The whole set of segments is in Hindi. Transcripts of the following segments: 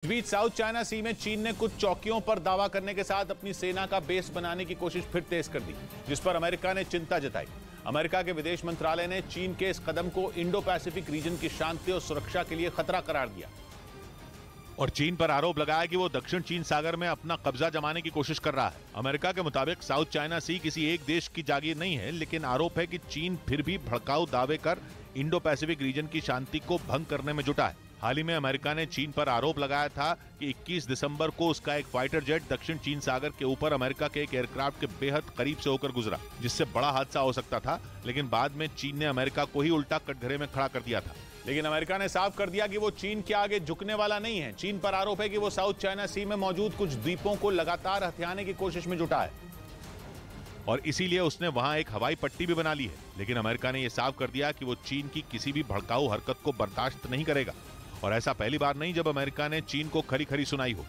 इस बीच साउथ चाइना सी में चीन ने कुछ चौकियों पर दावा करने के साथ अपनी सेना का बेस बनाने की कोशिश फिर तेज कर दी, जिस पर अमेरिका ने चिंता जताई। अमेरिका के विदेश मंत्रालय ने चीन के इस कदम को इंडो पैसिफिक रीजन की शांति और सुरक्षा के लिए खतरा करार दिया और चीन पर आरोप लगाया कि वो दक्षिण चीन सागर में अपना कब्जा जमाने की कोशिश कर रहा है। अमेरिका के मुताबिक साउथ चाइना सी किसी एक देश की जागीर नहीं है, लेकिन आरोप है कि चीन फिर भी भड़काऊ दावे कर इंडो पैसिफिक रीजन की शांति को भंग करने में जुटा है। हाल ही में अमेरिका ने चीन पर आरोप लगाया था कि 21 दिसंबर को उसका एक फाइटर जेट दक्षिण चीन सागर के ऊपर अमेरिका के एक एयरक्राफ्ट के बेहद करीब से होकर गुजरा, जिससे बड़ा हादसा हो सकता था। लेकिन बाद में चीन ने अमेरिका को ही उल्टा कटघरे में खड़ा कर दिया था। लेकिन अमेरिका ने साफ कर दिया कि वो चीन के आगे झुकने वाला नहीं है। चीन पर आरोप है कि वो साउथ चाइना सी में मौजूद कुछ द्वीपों को लगातार हथियाने की कोशिश में जुटा है और इसीलिए उसने वहां एक हवाई पट्टी भी बना ली है। लेकिन अमेरिका ने यह साफ कर दिया कि वो चीन की किसी भी भड़काऊ हरकत को बर्दाश्त नहीं करेगा और ऐसा पहली बार नहीं जब अमेरिका ने चीन को खरी खरी सुनाई हो।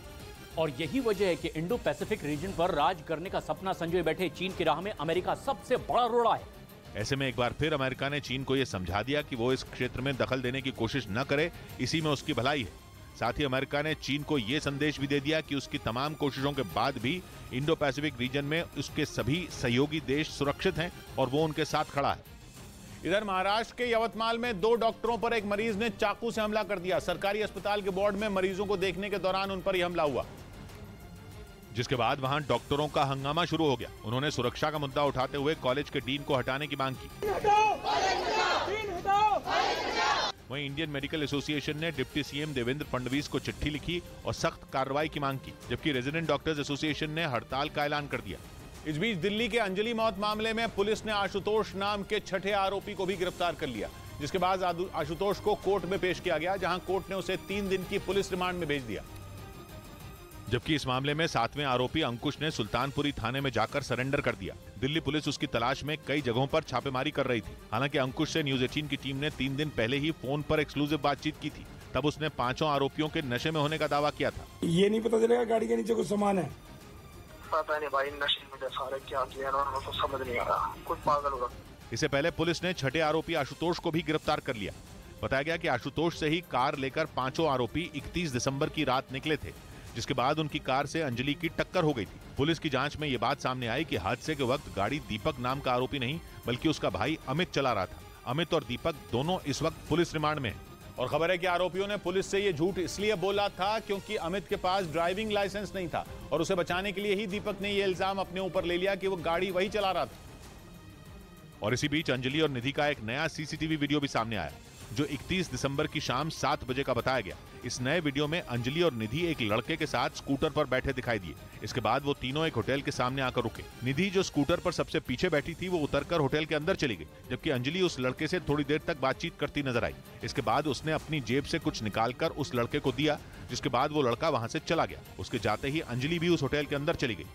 और यही वजह है कि इंडो पैसिफिक रीजन पर राज करने का सपना संजोए बैठे चीन की राह में अमेरिका सबसे बड़ा रोड़ा है। ऐसे में एक बार फिर अमेरिका ने चीन को यह समझा दिया कि वो इस क्षेत्र में दखल देने की कोशिश न करे, इसी में उसकी भलाई है। साथ ही अमेरिका ने चीन को यह संदेश भी दे दिया कि उसकी तमाम कोशिशों के बाद भी इंडो पैसिफिक रीजन में उसके सभी सहयोगी देश सुरक्षित हैं और वो उनके साथ खड़ा है। इधर महाराष्ट्र के यवतमाल में 2 डॉक्टरों पर एक मरीज ने चाकू से हमला कर दिया। सरकारी अस्पताल के वार्ड में मरीजों को देखने के दौरान उन पर यह हमला हुआ, जिसके बाद वहां डॉक्टरों का हंगामा शुरू हो गया। उन्होंने सुरक्षा का मुद्दा उठाते हुए कॉलेज के डीन को हटाने की मांग की। वहीं इंडियन मेडिकल एसोसिएशन ने डिप्टी सीएम देवेंद्र फडणवीस को चिट्ठी लिखी और सख्त कार्रवाई की मांग की, जबकि रेजिडेंट डॉक्टर्स एसोसिएशन ने हड़ताल का ऐलान कर दिया। इस बीच दिल्ली के अंजलि मौत मामले में पुलिस ने आशुतोष नाम के छठे आरोपी को भी गिरफ्तार कर लिया, जिसके बाद आशुतोष को कोर्ट में पेश किया गया, जहां कोर्ट ने उसे 3 दिन की पुलिस रिमांड में भेज दिया। जबकि इस मामले में 7वें आरोपी अंकुश ने सुल्तानपुरी थाने में जाकर सरेंडर कर दिया। दिल्ली पुलिस उसकी तलाश में कई जगहों पर छापेमारी कर रही थी। हालांकि अंकुश से न्यूज 18 की टीम ने 3 दिन पहले ही फोन पर एक्सक्लूसिव बातचीत की थी। तब उसने 5 आरोपियों के नशे में होने का दावा किया था। ये नहीं पता चलेगा गाड़ी के नीचे कुछ सामान है, पता नहीं भाई, नशे में सारे क्या किया ना, तो समझ नहीं आ रहा, कुछ पागल होगा। इससे पहले पुलिस ने छठे आरोपी आशुतोष को भी गिरफ्तार कर लिया। बताया गया कि आशुतोष से ही कार लेकर 5 आरोपी 31 दिसंबर की रात निकले थे, जिसके बाद उनकी कार से अंजलि की टक्कर हो गई थी। पुलिस की जांच में ये बात सामने आई कि हादसे के वक्त गाड़ी दीपक नाम का आरोपी नहीं बल्कि उसका भाई अमित चला रहा था। अमित और दीपक दोनों इस वक्त पुलिस रिमांड में हैं। और खबर है कि आरोपियों ने पुलिस से ये झूठ इसलिए बोला था क्योंकि अमित के पास ड्राइविंग लाइसेंस नहीं था और उसे बचाने के लिए ही दीपक ने ये इल्जाम अपने ऊपर ले लिया कि वो गाड़ी वही चला रहा था। और इसी बीच अंजलि और निधि का एक नया सीसीटीवी वीडियो भी सामने आया, जो 31 दिसंबर की शाम 7 बजे का बताया गया। इस नए वीडियो में अंजलि और निधि एक लड़के के साथ स्कूटर पर बैठे दिखाई दिए। इसके बाद वो तीनों एक होटल के सामने आकर रुके। निधि जो स्कूटर पर सबसे पीछे बैठी थी वो उतरकर होटल के अंदर चली गई, जबकि अंजलि उस लड़के से थोड़ी देर तक बातचीत करती नजर आई। इसके बाद उसने अपनी जेब से कुछ निकालकर उस लड़के को दिया, जिसके बाद वो लड़का वहां से चला गया। उसके जाते ही अंजलि भी उस होटल के अंदर चली गई।